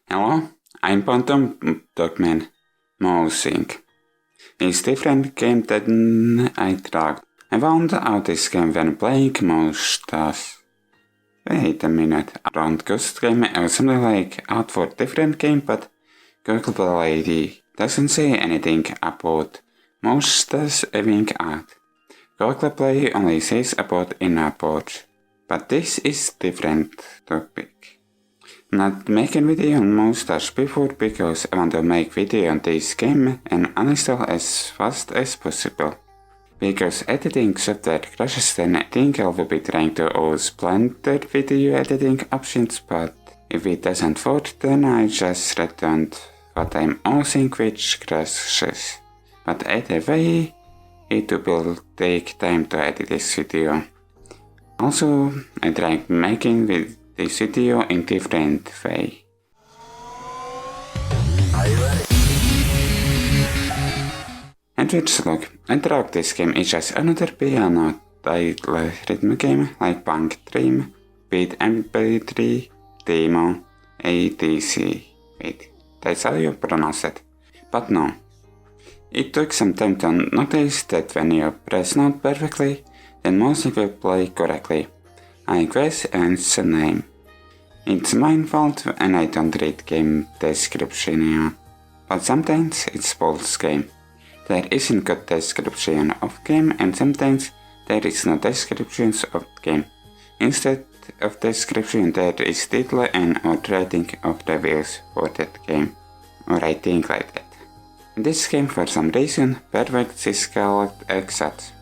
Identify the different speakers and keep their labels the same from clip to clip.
Speaker 1: Hello, I'm PhantomDogman. Musync is different game than I thought. I found out this game when playing most tasks. Wait a minute, around Ghost game or something like out for different game, but Google Play doesn't say anything about most tasks having out. Google Play only says about in-app purchase, but this is different topic. Not making video on Mustache before because I want to make video on this game and uninstall as fast as possible. Because editing software crashes, then I think I will be trying to use blended video editing options, but if it doesn't work, then I just returned what I'm using, which crashes. But either way, it will take time to edit this video. Also, I tried making this video in different way.
Speaker 2: Are you ready?
Speaker 1: And which look, I thought this game is just another piano style rhythm game like Punk Dream, Beat MP3, Demo, ATC. Wait, that's how you pronounce it. But no. It took some time to notice that when you press note perfectly, then music will play correctly. I guess it's a name. It's my fault and I don't read game description, but sometimes it's false game. There isn't good description of game and sometimes there is no descriptions of game. Instead of description there is title and or rating of reviews for that game, or I think like that. In this game for some reason perfect is called exact.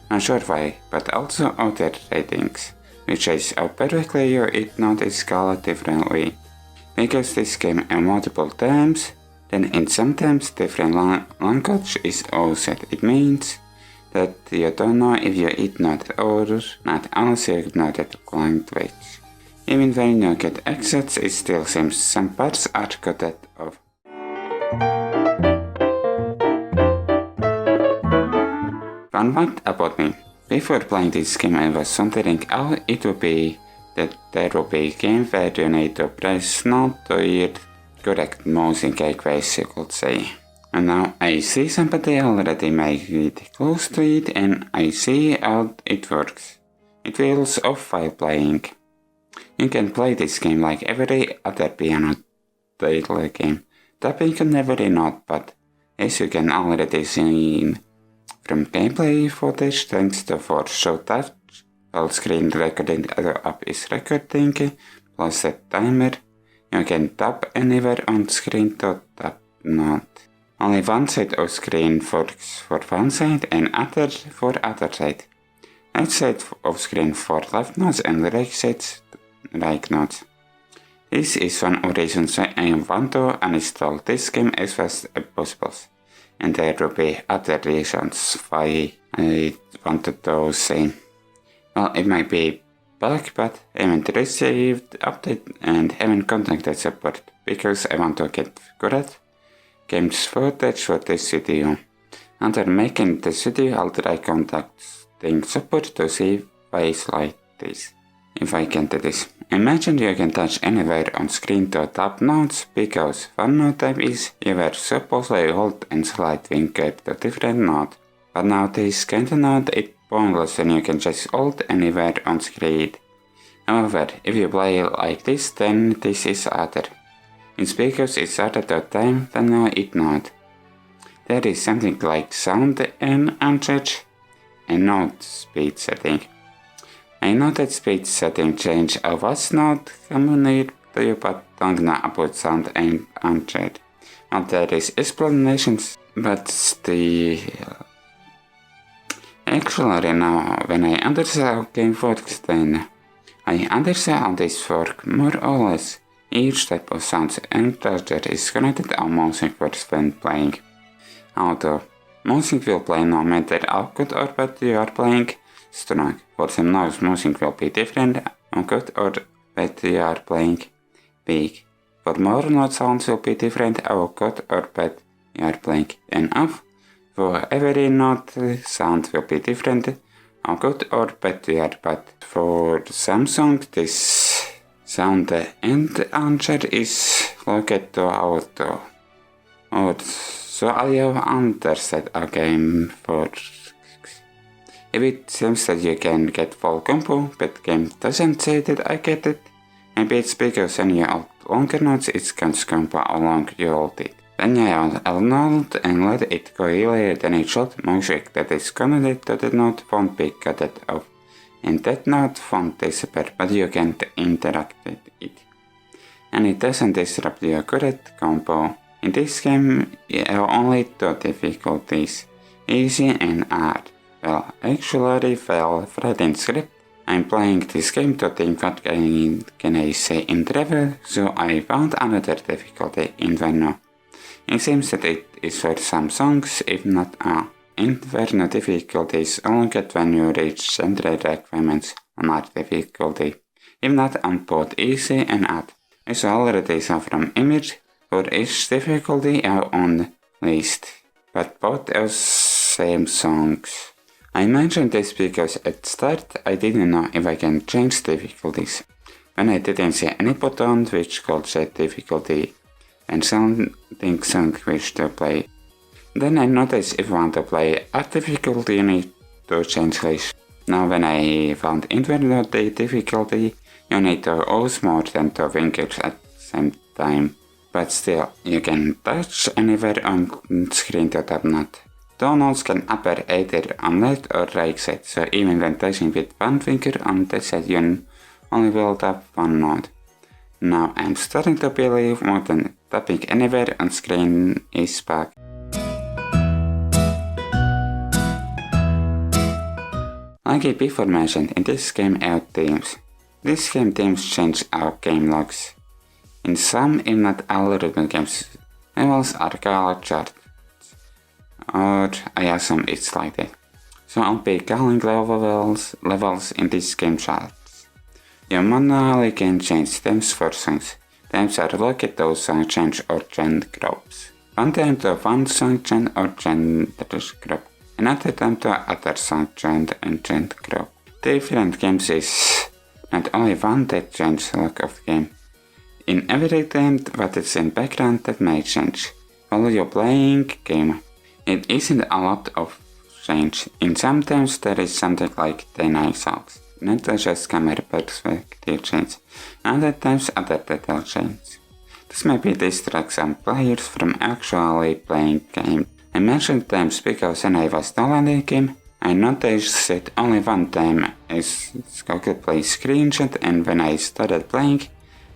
Speaker 1: Not sure why, but also other ratings, which is how perfectly you ignore is called differently. Because this game multiple times, then in sometimes different language is used. It means that you don't know if you ignore or not unless you ignore that language. Even when you get exits, it still seems some parts are coded off. Fun fact about me. Before playing this game I was wondering how it would be that there will be a game where you need to press not to hear correct Musync, I guess you could say. And now I see somebody already made it close to it and I see how it works. It feels off while playing. You can play this game like every other piano title game, tapping on every note, but as you can already see from gameplay footage, thanks to force show touch, while screen recording app is recording, plus a timer, you can tap anywhere on screen to tap note. Only one side of screen works for one side and other for other side. Left side of screen for left notes and right side right notes. This is one of the reasons why I want to uninstall this game as fast as possible. And there will be other reasons why I wanted to say. Well, it might be bug, but I haven't received update and haven't contacted support because I want to get correct games footage for this video. After making this video, I'll try contacting support to see why it's like this. If I can do this. Imagine you can touch anywhere on screen to tap notes because one note type is you were supposed to hold and slide finger to different note. But now this kind of note is pointless and you can just hold anywhere on screen. However, if you play like this, then this is harder. It's because it's harder to time when you ignore. There is something like sound and unchanged and note speed setting. I know that speed setting change a was not communicated to you, but don't know about sound and unchanged. Well, there is explanations, but still. Actually now, when I understand how game works, then I understand how this works more or less. Each type of sound and texture is connected how Musync works when playing. Although Musync will play no matter how good or bad you are playing. Strong. For some notes, Musync will be different on good or bad you are playing. Weak. For more note sounds will be different how good or bad you are playing. And off. For every note sound will be different how good or bad you are. But for some songs this So the end answer is look at the auto. Or so I have understood a game for. If it seems that you can get full combo, but game doesn't say that I get it, maybe it's because when you add longer notes it can combo along you hold it. When you add a note and let it go earlier than it should, music that is connected to the note won't be cut off, and that note won't disappear, but you can't interact with it. And it doesn't disrupt your correct combo. In this game, you have only two difficulties, easy and hard. Well, actually, Fred script, I'm playing this game to think what can I say in travel, so I found another difficulty, Inferno. It seems that it is for some songs, if not all. Inferno difficulty is only get when you reach central requirements on hard difficulty, if not on both easy and hard. As already saw from image, for each difficulty are on list, but both are same songs. I mentioned this because at start I didn't know if I can change difficulties, when I didn't see any button which could set difficulty and something song which to play. Then I noticed if I want to play a difficulty you need to change list. Now when I found Inferno difficulty, you need to use more than 2 fingers at the same time. But still, you can touch anywhere on screen to tap note. The notes can appear either on left or right side, so even when touching with one finger on the side you only will tap one note. Now I'm starting to believe more than tapping anywhere on screen is back. Like I before mentioned, in this game our themes. This game themes change our game logs. In some, if not all rhythm games, levels are color charted. Or I assume it's like that. So I'll be calling levels in this game charts. You manually can change themes for songs. Themes are located to song change or gender groups. One time to one song change or gender group. Another time to other song change and gender group. Different games is not only one that changes the look of the game. In every game, what is in background that may change while you're playing game. It isn't a lot of change. In some times there is something like 10 songs, not just camera perspective change. Other times other detail change. This maybe distract some players from actually playing game. I mentioned times because when I was downloading the game, I noticed that only one time is Google Play screenshot, and when I started playing,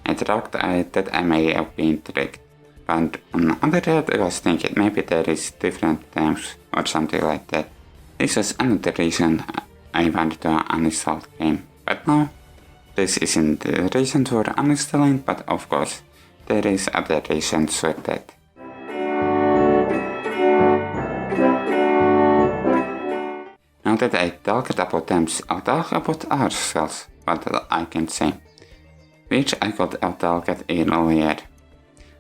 Speaker 1: I thought that I may have been tricked. But on the other hand, I was thinking maybe there is different times or something like that. This was another reason I wanted to uninstall the game. But no, this isn't the reason for uninstalling, but of course, there is other reasons for that. Now that I talked about themes, I'll talk about ourselves, what I can say, which I could have talked earlier.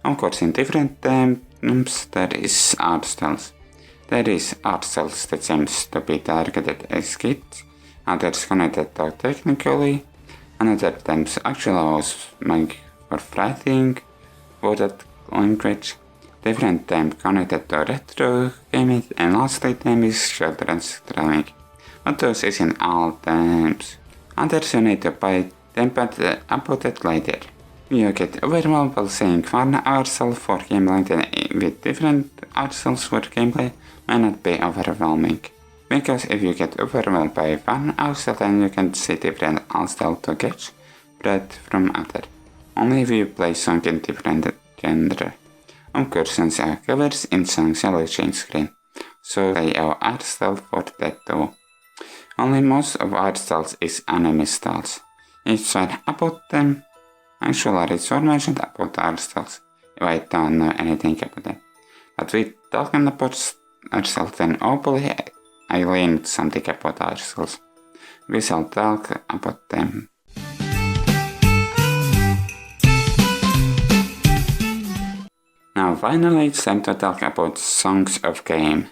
Speaker 1: Of course, in different themes there is art styles. There is art styles that seems to be targeted as kids, others connected to technically, another themes actually was made for writing, worded language, different theme connected to retro gaming, and lastly theme is children's drawing. But those isn't all themes. Others you need to buy them, but about that later. You get overwhelmed while seeing one art style for gameplay with different art styles for gameplay might not be overwhelming. Because if you get overwhelmed by one art style, then you can see different art style to catch breath from other. Only if you play song in different genre. Of course, since I have covers in songs will change screen, so they have art style for that too. Only most of art styles is anime styles. It's one about them. Actually, it's all mentioned about art styles, if I don't know anything about them. But we talking about art styles, then hopefully I learned something about art styles. We shall talk about them. Now finally it's time to talk about songs of game.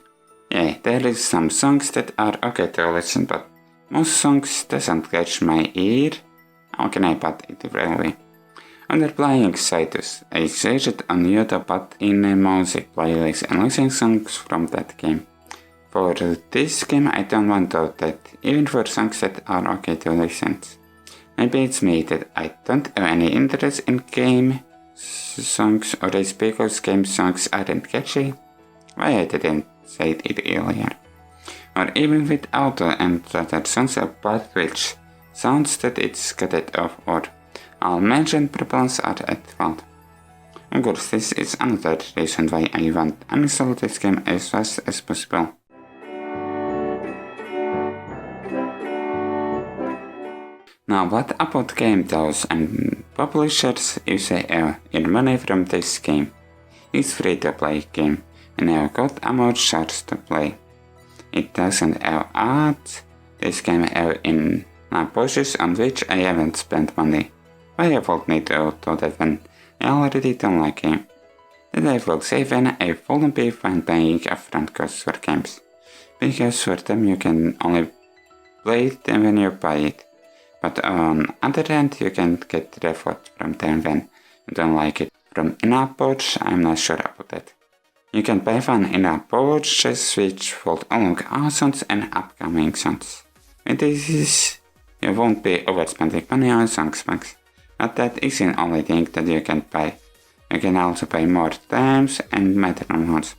Speaker 1: Yeah, there is some songs that are okay to listen, but most songs doesn't catch my ear. How can I put it really? After playing Citus, I searched on YouTube but in a music playlist and listened songs from that game. For this game I don't want to that, even for songs that are okay to listen. Maybe it's me that I don't have any interest in game songs, or it's because game songs aren't catchy. Why I didn't say it earlier. Or even with auto and that songs are bad which sounds that it's cut it off, or all mentioned problems are at fault. Of course, this is another reason why I want to uninstall this game as fast as possible. Now, what about game devs and publishers if they earn money from this game? It's free to play game and have got amount charts to play. It doesn't have ads. This game have in pushes on which I haven't spent money. Why I would need to do that when I already don't like game? That I will say when I wouldn't be fine paying upfront costs for games, because for them you can only play it when you buy it. But on other hand, you can get reward from them when you don't like it. From in-app purchase, I'm not sure about that. You can pay for an in-app purchase which will unlock all songs and upcoming songs. With this, you won't be overspending money on songs packs. But that isn't the only thing that you can pay. You can also pay more times and metronomes.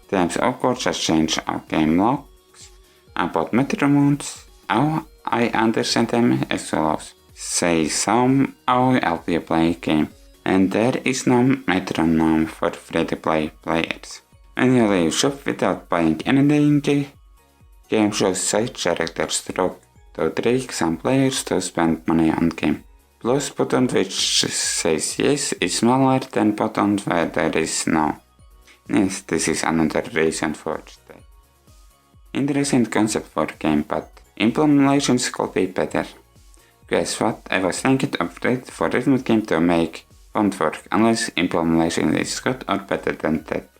Speaker 1: Times of course just change our game logs. About metronomes, how I understand them as follows. Say some how help you play a game, and there is no metronome for free-to-play players. When you leave shop without buying anything, game shows side characters to trick some players to spend money on game. Plus button which says yes is smaller than button where there is no. Yes, this is another reason for that. Interesting concept for game, but implementations could be better. Guess what? I was thinking of it for rhythm game to make won't work unless implementation is good or better than that.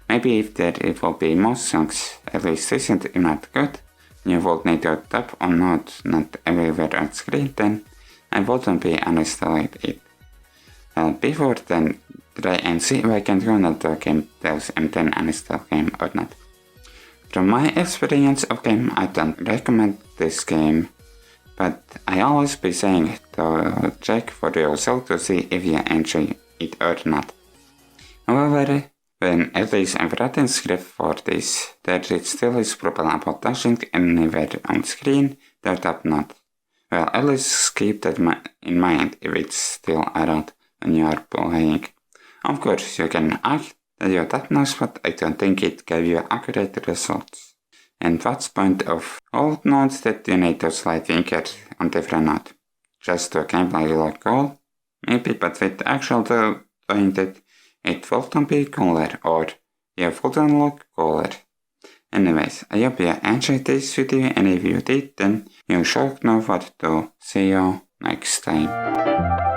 Speaker 1: Maybe if there will be more songs, at least isn't not good, you would need to tap on not everywhere on screen, then I wouldn't be uninstalling it. Well, before then, try and see if I can connect the game devs and then uninstall game or not. From my experience of game, I don't recommend this game, but I always be saying to check for yourself to see if you enjoy it or not. However, when at least I've written script for this, there is still is problem about touching anywhere on screen that tap not. Well, at least keep that in mind if it's still around when you are playing. Of course, you can act that you tap nice, but I don't think it gave you accurate results. And what's the point of old notes that you need to slide finger on different note? Just to gameplay look cool? Maybe, but with actual doing that, it wouldn't be cooler, or you wouldn't look cooler. Anyways, I hope you enjoyed this video, and if you did, then you should know what to do. See you next time.